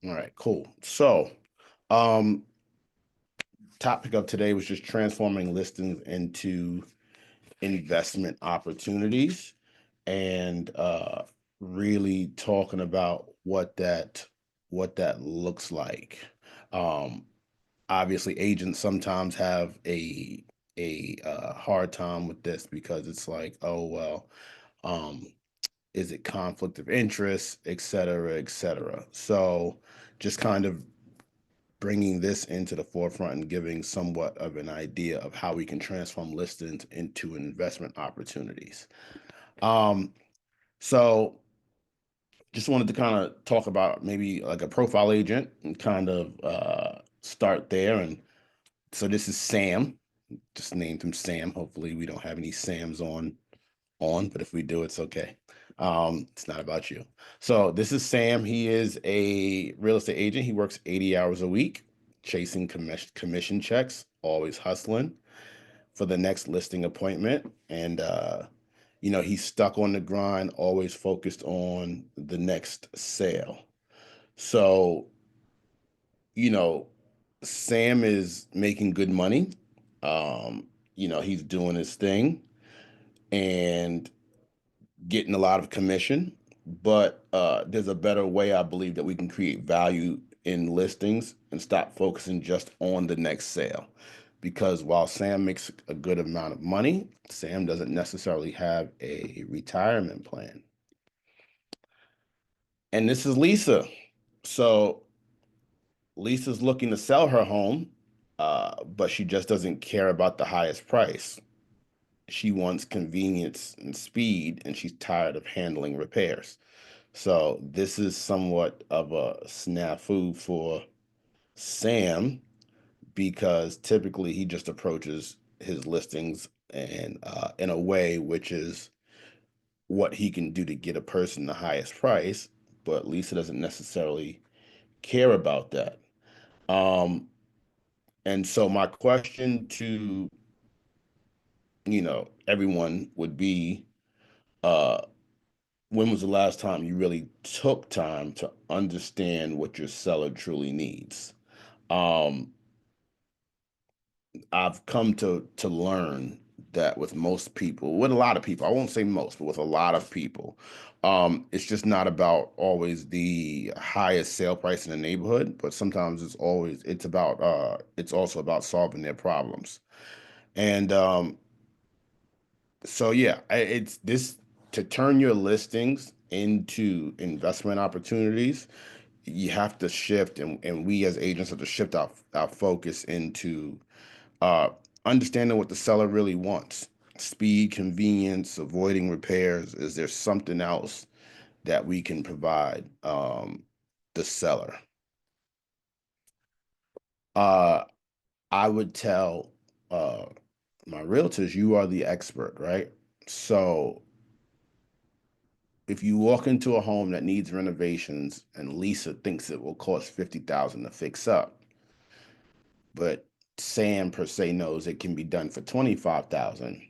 All right, cool. So, um, topic of today was just transforming listings into investment opportunities and really talking about what that looks like. Um, Obviously, agents sometimes have a hard time with this because it's like, oh well, um, is it conflict of interest, et cetera, et cetera. So, just kind of bringing this into the forefront and giving somewhat of an idea of how we can transform listings into investment opportunities. Um, so just wanted to kind of talk about maybe like a profile agent and kind of start there. And so this is Sam, just named him Sam. Hopefully we don't have any Sams on, but if we do, it's okay. It's not about you. So this is Sam. He is a real estate agent. He works 80 hours a week, chasing commission checks, always hustling for the next listing appointment. And he's stuck on the grind, always focused on the next sale. So, you know, Sam is making good money. He's doing his thing and getting a lot of commission, but there's a better way, I believe, that we can create value in listings and stop focusing just on the next sale. Because while Sam makes a good amount of money, Sam doesn't necessarily have a retirement plan. And this is Lisa. So Lisa's looking to sell her home, but she just doesn't care about the highest price. She wants convenience and speed, and she's tired of handling repairs. So this is somewhat of a snafu for Sam because typically he just approaches his listings and in a way which is what he can do to get a person the highest price, but Lisa doesn't necessarily care about that. Um, and so my question to everyone would be, uh, when was the last time you really took time to understand what your seller truly needs? Um, I've come to learn that with most people, with a lot of people, I won't say most, but with a lot of people, it's just not about always the highest sale price in the neighborhood, but sometimes it's also about solving their problems. And so yeah, it's this to turn your listings into investment opportunities. You have to shift, and we as agents have to shift our focus into uh, understanding what the seller really wants. Speed, convenience, avoiding repairs. Is there something else that we can provide the seller? Uh, I would tell uh, my realtors, you are the expert, right? So if you walk into a home that needs renovations and Lisa thinks it will cost 50,000 to fix up, but Sam per se knows it can be done for 25,000,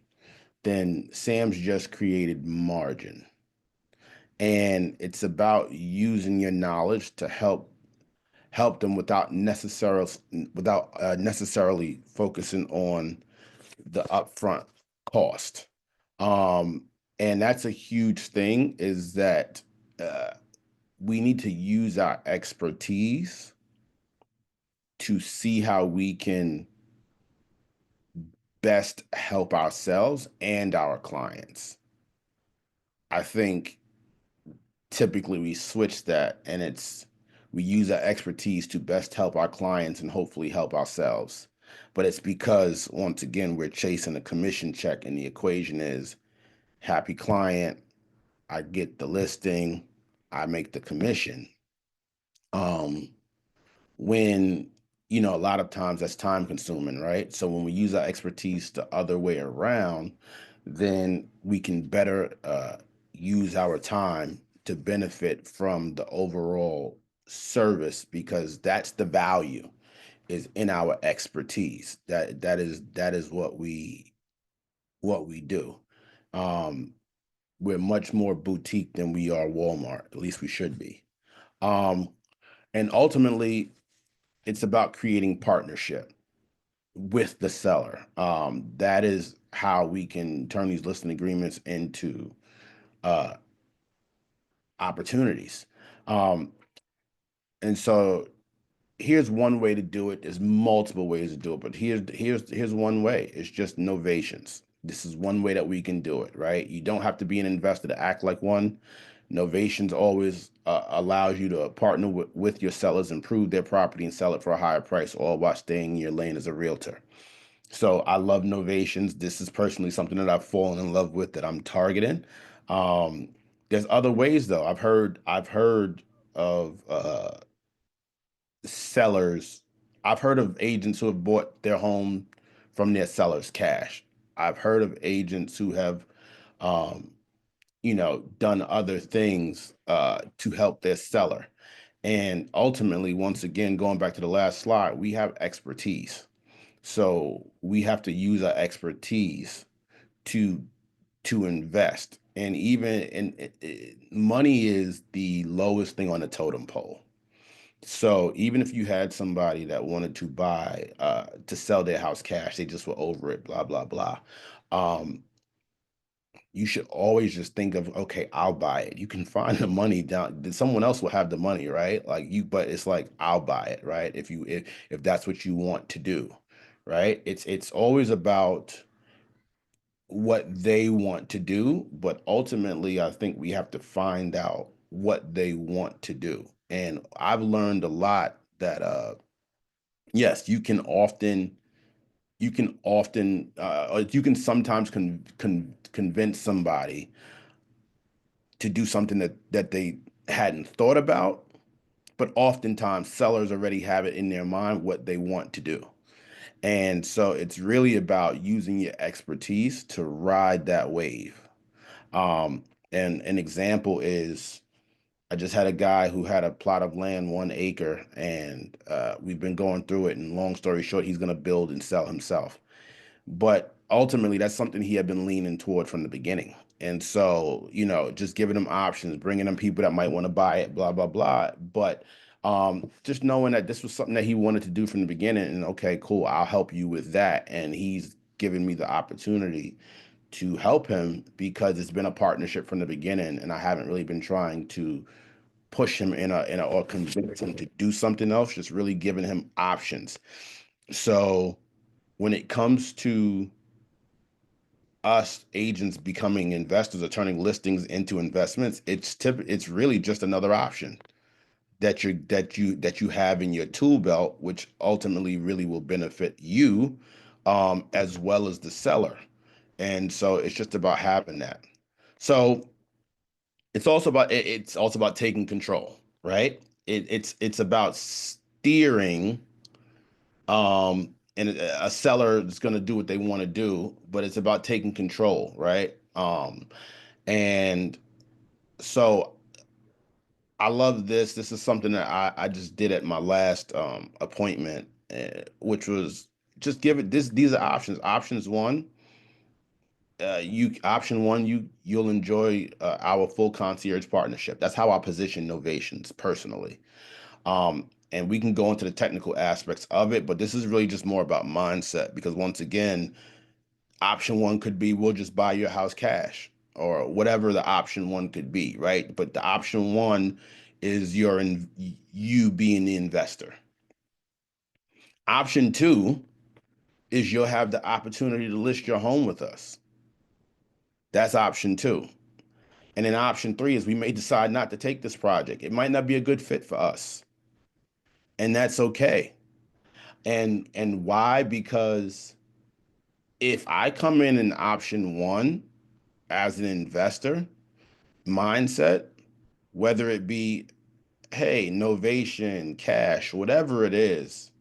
then Sam's just created margin. And it's about using your knowledge to help them without necessarily focusing on the upfront cost. Um, and that's a huge thing is that uh, we need to use our expertise to see how we can best help ourselves and our clients. I think typically we switch that and we use our expertise to best help our clients and hopefully help ourselves. But it's because once again we're chasing a commission check and the equation is happy client, I get the listing, I make the commission. Um, when a lot of times that's time consuming, right? So when we use our expertise the other way around, then we can better use our time to benefit from the overall service because that's the value is in our expertise. That is what we do. um we're much more boutique than we are Walmart, at least we should be. um And ultimately, it's about creating partnership with the seller. That is how we can turn these listing agreements into uh, opportunities. Um, and so here's one way to do it. There's multiple ways to do it, but here's one way. It's just novations. This is one way that we can do it, right? You don't have to be an investor to act like one. Novations always allows you to partner with your sellers, improve their property, and sell it for a higher price, all while staying in your lane as a realtor. So I love novations. This is personally something that I've fallen in love with that I'm targeting. Um, there's other ways though. I've heard of sellers. I've heard of agents who have bought their home from their sellers cash. I've heard of agents who have, um, done other things to help their seller. And ultimately, once again, going back to the last slide, we have expertise. So we have to use our expertise to invest. And even money is the lowest thing on the totem pole. So even if you had somebody that wanted to buy to sell their house cash, they just were over it, blah blah blah. Um, you should always just think of, okay, I'll buy it. You can find the money down, then someone else will have the money, right? Like you, but it's like I'll buy it, right? If that's what you want to do, right? It's always about what they want to do, but ultimately I think we have to find out what they want to do. And I've learned a lot that yes, you can sometimes convince somebody to do something that they hadn't thought about, but oftentimes sellers already have it in their mind what they want to do. And so it's really about using your expertise to ride that wave. Um, and an example is I just had a guy who had a plot of land, 1 acre, and we've been going through it. And long story short, he's going to build and sell himself. But ultimately, that's something he had been leaning toward from the beginning. And so, just giving them options, bringing them people that might want to buy it, blah, blah, blah. But just knowing that this was something that he wanted to do from the beginning, and okay, cool, I'll help you with that. And he's given me the opportunity to help him because it's been a partnership from the beginning, and I haven't really been trying to push him or convince him to do something else, just really giving him options. So when it comes to us agents becoming investors or turning listings into investments, it's really just another option that you have in your tool belt, which ultimately really will benefit you as well as the seller. And so it's just about having that. So it's also about taking control, right? It's about steering. And a seller is going to do what they want to do, but it's about taking control, right? And so I love this. This is something that I just did at my last appointment, which was just give it this. These are options. Option one, you'll enjoy our full concierge partnership. That's how I position novations personally. And we can go into the technical aspects of it, but this is really just more about mindset because once again, option one could be we'll just buy your house cash or whatever the option one could be, right? But the option one is you being the investor. Option two is you'll have the opportunity to list your home with us. That's option two. And then option three is we may decide not to take this project. It might not be a good fit for us. And that's okay. And why? Because if I come in option one as an investor mindset, whether it be, hey, novation, cash, whatever it is,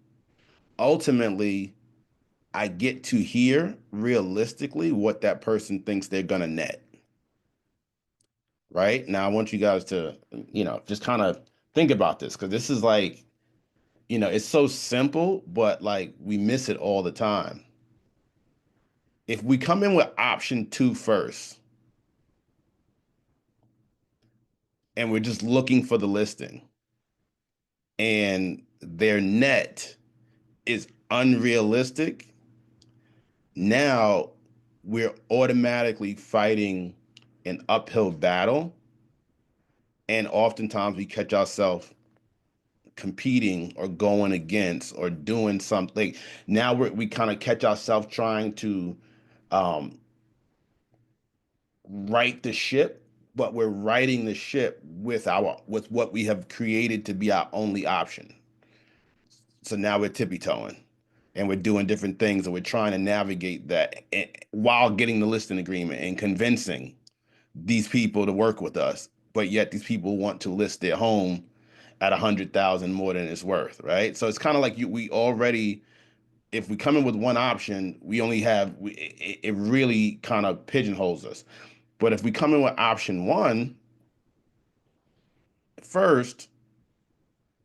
ultimately, I get to hear realistically what that person thinks they're gonna net. Right now, I want you guys to, just kind of think about this because this is like, it's so simple, but like we miss it all the time. If we come in with option two first and we're just looking for the listing, and their net is unrealistic, now we're automatically fighting an uphill battle. And oftentimes we catch ourselves competing or going against or doing something. Now we kind of catch ourselves trying to um, right the ship, but we're righting the ship with what we have created to be our only option. So now we're tippy toeing and we're doing different things and we're trying to navigate that while getting the listing agreement and convincing these people to work with us. But yet these people want to list their home at 100,000 more than it's worth, right? So it's kind of like we already, if we come in with one option, we only have, it really kind of pigeonholes us. But if we come in with option one first,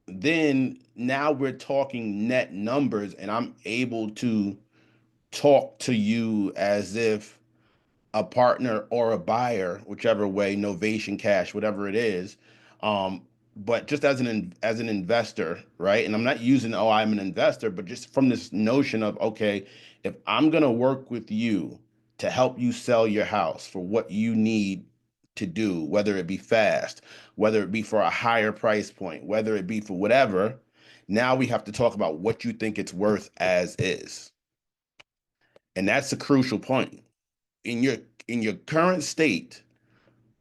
then now we're talking net numbers, and I'm able to talk to you as if a partner or a buyer, whichever way, novation cash, whatever it is. Um, but just as an investor, right? And I'm not using, oh, I'm an investor, but just from this notion of, okay, if I'm gonna work with you to help you sell your house for what you need to do, whether it be fast, whether it be for a higher price point, whether it be for whatever, now we have to talk about what you think it's worth as is. And that's a crucial point. In your in your current state,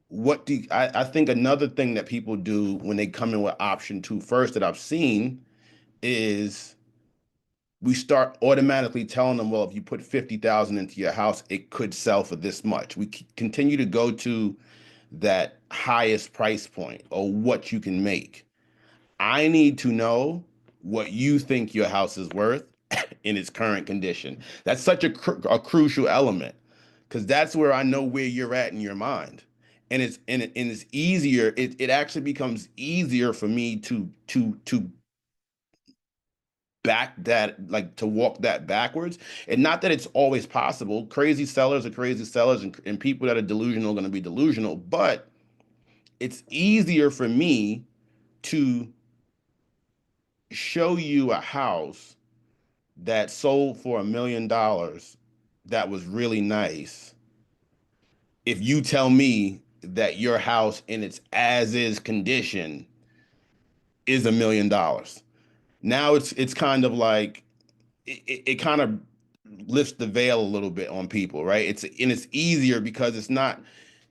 what do I think another thing that people do when they come in with option two first that I've seen is we start automatically telling them, well, if you put 50,000 into your house, it could sell for this much. We continue to go to that highest price point or what you can make. I need to know what you think your house is worth in its current condition. That's such a crucial element because that's where I know where you're at in your mind. And it's easier. It actually becomes easier for me to back that, like to walk that backwards. And not that it's always possible. Crazy sellers are crazy sellers, and people that are delusional are going to be delusional. But it's easier for me to show you a house that sold for $1 million that was really nice if you tell me that your house in its as is condition is $1 million. Now it's kind of like it kind of lifts the veil a little bit on people, right? It's easier because it's not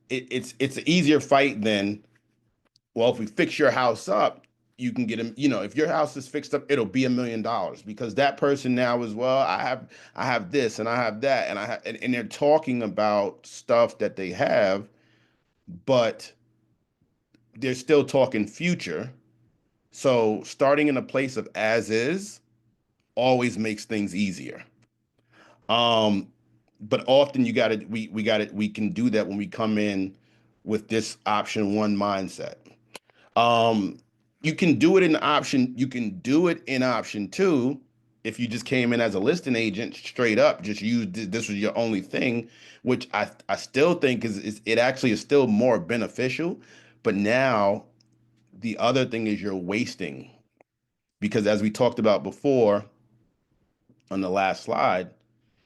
it's an easier fight than, well, if we fix your house up, you can get them. If your house is fixed up, it'll be $1 million because that person now is, well, I have this and I have that and they're talking about stuff that they have, but they're still talking future. So starting in a place of as is always makes things easier. Um, but often we can do that when we come in with this option one mindset. Um, you can do it in option two if you just came in as a listing agent straight up, just used this was your only thing, which I still think is it actually is still more beneficial. But now the other thing is you're wasting because as we talked about before on the last slide,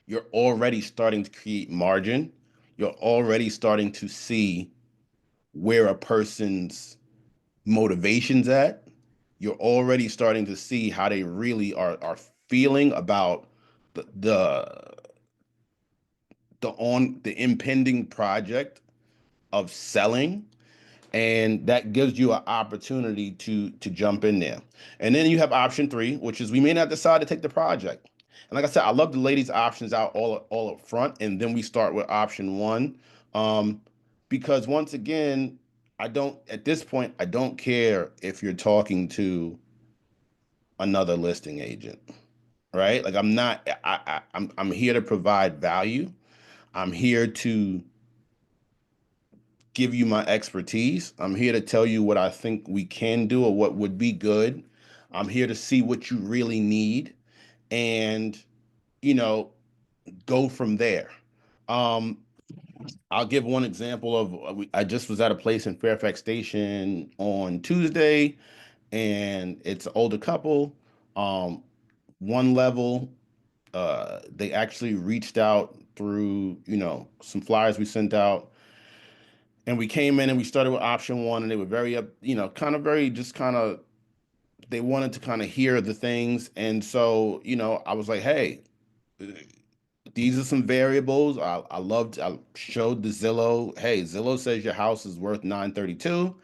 you're already starting to create margin. You're already starting to see where a person's motivations at. You're already starting to see how they really are feeling about the the impending project of selling, and that gives you an opportunity to jump in there. And then you have option three, which is we may not decide to take the project. And like I said, I love the ladies' options out all up front, and then we start with option one, um, because once again, I don't at this point I don't care if you're talking to another listing agent, right? Like I'm not. I'm here to provide value. I'm here to give you my expertise. I'm here to tell you what I think we can do or what would be good. I'm here to see what you really need and, you know, go from there. Um, I'll give one example of I just was at a place in Fairfax Station on Tuesday, and it's an older couple. One level, they actually reached out through, some flyers we sent out, and we came in and we started with option one, and they were very up, kind of very just kind of they wanted to kind of hear the things, and so I was like, hey, these are some variables. I showed the Zillow. Hey, Zillow says your house is worth 932.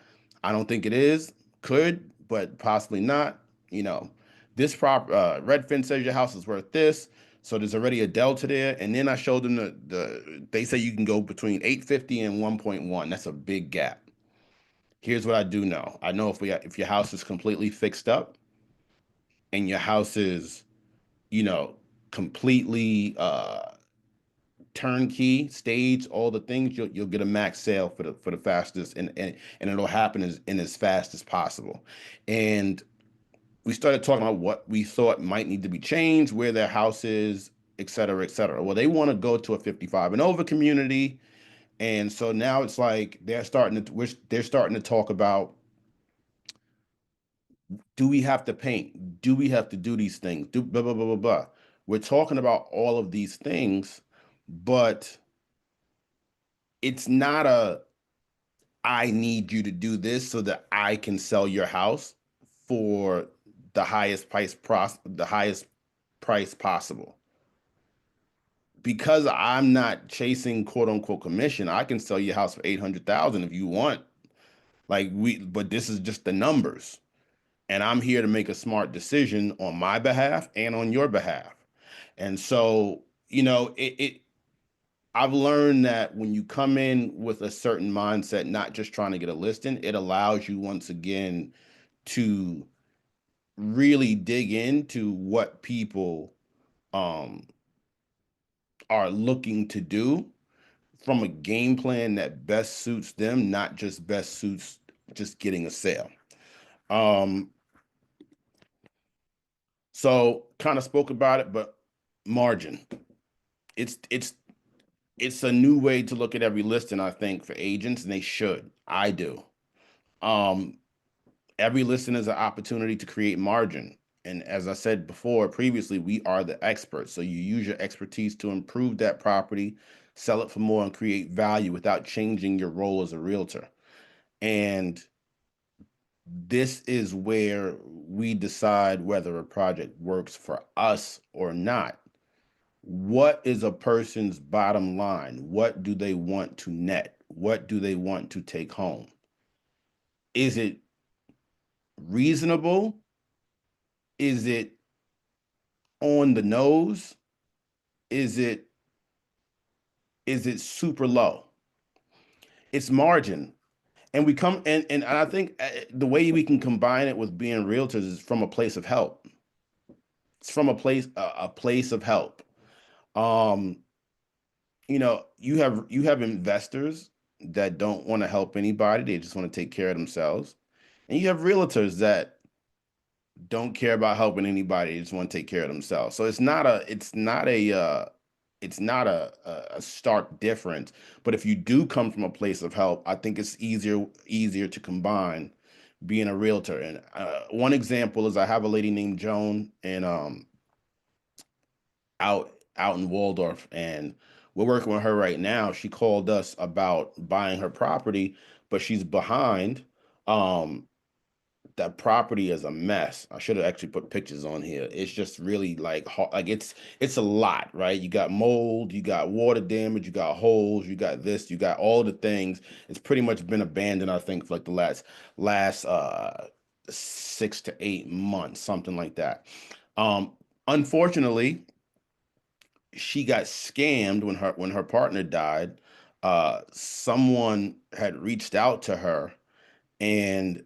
I don't think it is. Could, but possibly not. You know, this Redfin says your house is worth this. So there's already a delta there. And then I showed them they say you can go between 850 and 1.1. That's a big gap. Here's what I do know. I know if your house is completely fixed up and your house is, you know, completely turnkey, stage, all the things, you'll get a max sale for the fastest, and it'll happen as fast as possible. And we started talking about what we thought might need to be changed, where their house is, et cetera, et cetera. Well, they want to go to a 55 and over community, and so now it's like they're starting to talk about, do we have to paint? Do we have to do these things? Do blah blah blah blah blah. We're talking about all of these things, but it's not a I need you to do this so that I can sell your house for the highest price possible. Because I'm not chasing quote unquote commission, I can sell your house for 800,000 if you want. But this is just the numbers. And I'm here to make a smart decision on my behalf and on your behalf. And so, I've learned that when you come in with a certain mindset, not just trying to get a listing, it allows you once again to really dig into what people um, are looking to do from a game plan that best suits them, not just best suits just getting a sale. Um, so kind of spoke about it, but margin. It's it's it's a new way to look at every listing, I think, for agents, and they should. I do. Um, every listing is an opportunity to create margin. And as I said before, previously, we are the experts. So you use your expertise to improve that property, sell it for more, and create value without changing your role as a realtor. And this is where we decide whether a project works for us or not. What is a person's bottom line? What do they want to net? What do they want to take home? Is it reasonable? Is it on the nose? Is it is it super low? It's margin. And we come and I think the way we can combine it with being realtors is from a place of help. It's from a place of help. Um, you have investors that don't want to help anybody. They just want to take care of themselves. And you have realtors that don't care about helping anybody. They just want to take care of themselves. So it's not a stark difference. But if you do come from a place of help, I think it's easier to combine being a realtor. And one example is I have a lady named Joan and out in Waldorf, and we're working with her right now. She called us about buying her property, but she's behind. Um, that property is a mess. I should have actually put pictures on here. It's just really like like it's a lot, right? You got mold, you got water damage, you got holes, you got this, you got all the things. It's pretty much been abandoned, I think, for like the last 6 to 8 months, something like that. Um, unfortunately, she got scammed when her partner died. Someone had reached out to her and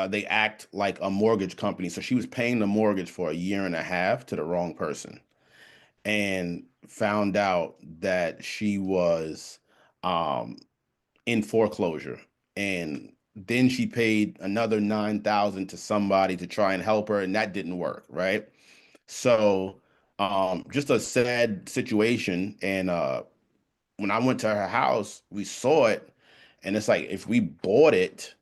they act like a mortgage company. So she was paying the mortgage for a year and a half to the wrong person and found out that she was um, in foreclosure. And then she paid another 9,000 to somebody to try and help her, and that didn't work, right? So just a sad situation. And when I went to her house, we saw it, and it's like if we bought it,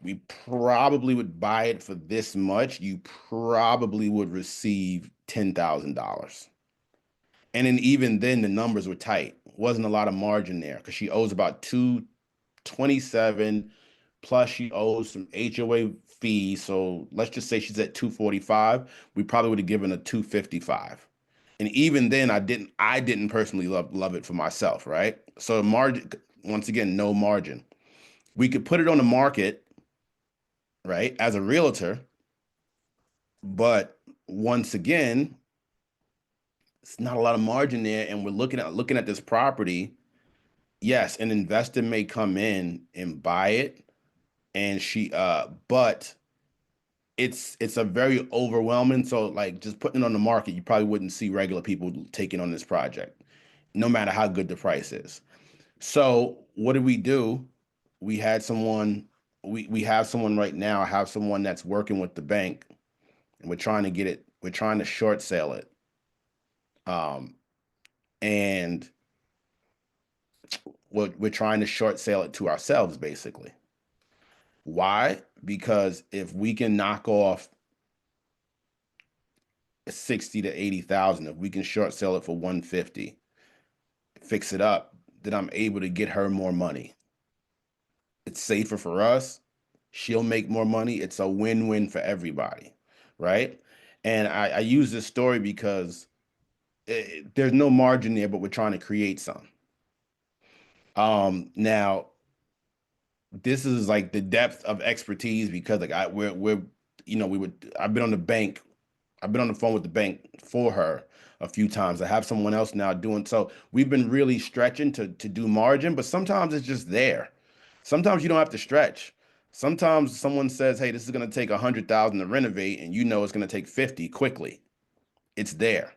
we probably would buy it for this much, you probably would receive $10,000. And then even then the numbers were tight. Wasn't a lot of margin there because she owes about 227 plus she owes some HOA fees. So let's just say she's at 245. We probably would have given her 255. And even then I didn't personally love it for myself, right? So margin, once again, no margin. We could put it on the market, right, as a realtor, but once again, it's not a lot of margin there. And we're looking at this property. Yes, an investor may come in and buy it, and but it's a very overwhelming. So like just putting it on the market, you probably wouldn't see regular people taking on this project, no matter how good the price is. So what did we do? We had someone, we have someone right now, I have someone that's working with the bank, and we're trying to short sale it. Um, and we're trying to short sale it to ourselves, basically. Why? Because if we can knock off 60 to 80,000, if we can short sell it for 150, fix it up, then I'm able to get her more money. It's safer for us. She'll make more money. It's a win-win for everybody, right? And I use this story because there's no margin there, but we're trying to create some. Now this is like the depth of expertise because like we're we would I've been on the phone with the bank for her a few times. I have someone else now doing so. We've been really stretching to do margin, but sometimes it's just there. Sometimes you don't have to stretch. Sometimes someone says, "Hey, this is going to take 100,000 to renovate," and you know it's going to take 50 quickly. It's there,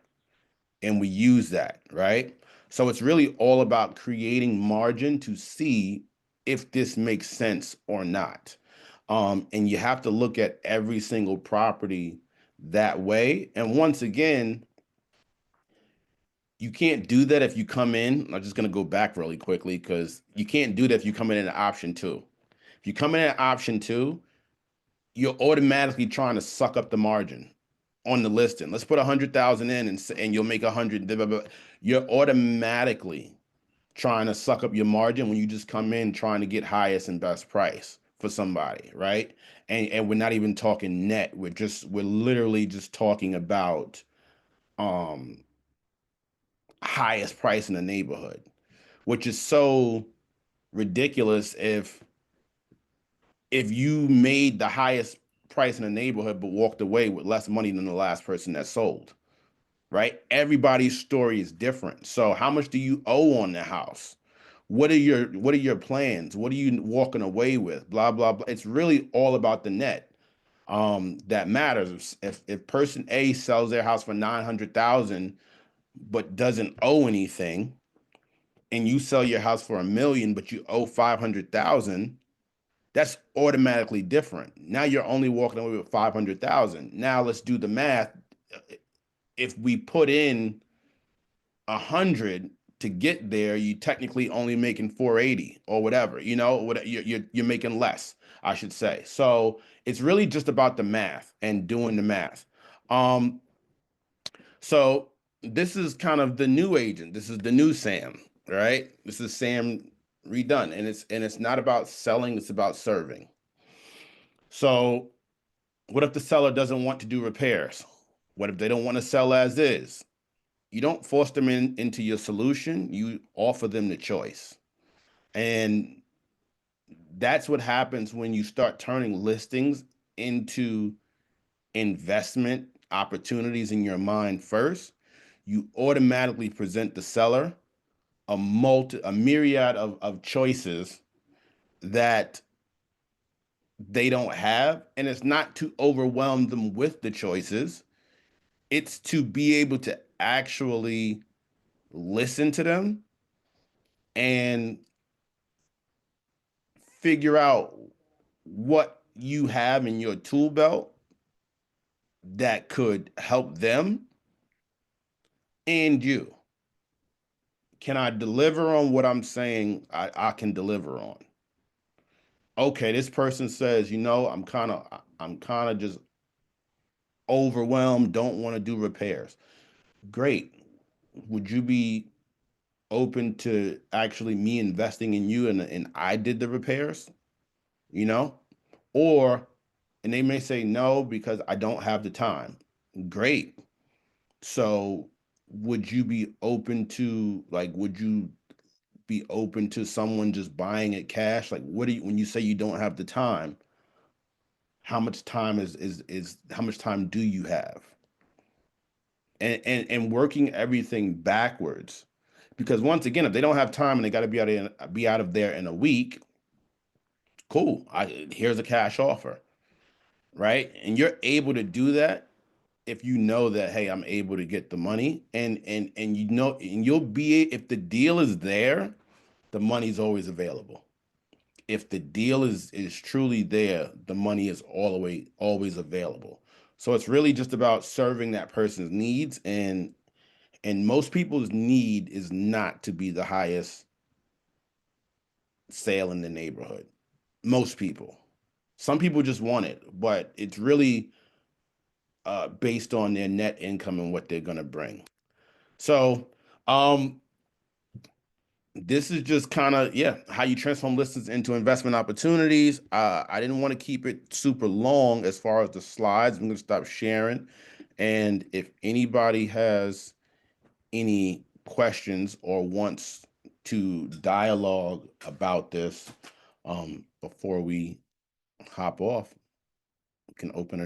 and we use that, right? So it's really all about creating margin to see if this makes sense or not. And you have to look at every single property that way. And once again, you can't do that if you come in. I'm just going to go back really quickly because you can't do that if you come in at option two. If you come in at option two, you're automatically trying to suck up the margin on the listing. Let's put 100,000 in and you'll make 100. Blah, blah, blah. You're automatically trying to suck up your margin when you just come in trying to get highest and best price for somebody, right? And we're not even talking net. We're literally just talking about um highest price in the neighborhood, which is so ridiculous if you made the highest price in the neighborhood but walked away with less money than the last person that sold, right? Everybody's story is different. So how much do you owe on the house? What are your plans? What are you walking away with? Blah blah blah. It's really all about the net. That matters. If person A sells their house for 900,000 but doesn't owe anything, and you sell your house for 1 million but you owe 500,000, that's automatically different. Now you're only walking away with 500,000. Now let's do the math. If we put in 100 to get there, you technically only making 480 or whatever. What you're making less, I should say. So it's really just about the math and doing the math. Um, so this is kind of the new agent. This is the new Sam, right? This is Sam redone, and it's not about selling, it's about serving. So what if the seller doesn't want to do repairs? What if they don't want to sell as is? You don't force them into your solution, you offer them the choice. And that's what happens when you start turning listings into investment opportunities in your mind first. You automatically present the seller a myriad of choices that they don't have. And it's not to overwhelm them with the choices, it's to be able to actually listen to them and figure out what you have in your tool belt that could help them and you. Can I deliver on what I'm saying I can deliver on? Okay, this person says, I'm kind of just overwhelmed, don't want to do repairs. Great. Would you be open to actually me investing in you and I did the repairs, you know? Or, and they may say no because I don't have the time. Great. So, would you be open to, would you be open to someone just buying it cash? Like, what do you, when you say you don't have the time, how much time is how much time do you have? And working everything backwards. Because once again, if they don't have time and they got to be out of there in a week, cool. Here's a cash offer, right? And you're able to do that if you know that, hey, I'm able to get the money, and and you'll be, if the deal is there, the money's always available. If the deal is truly there, the money is always available. So it's really just about serving that person's needs, and most people's need is not to be the highest sale in the neighborhood. Most people. Some people just want it, but it's really based on their net income and what they're gonna bring. So um this is just kind of, yeah, how you transform listings into investment opportunities. I didn't want to keep it super long as far as the slides. I'm gonna stop sharing. And if anybody has any questions or wants to dialogue about this before we hop off, we can open it up.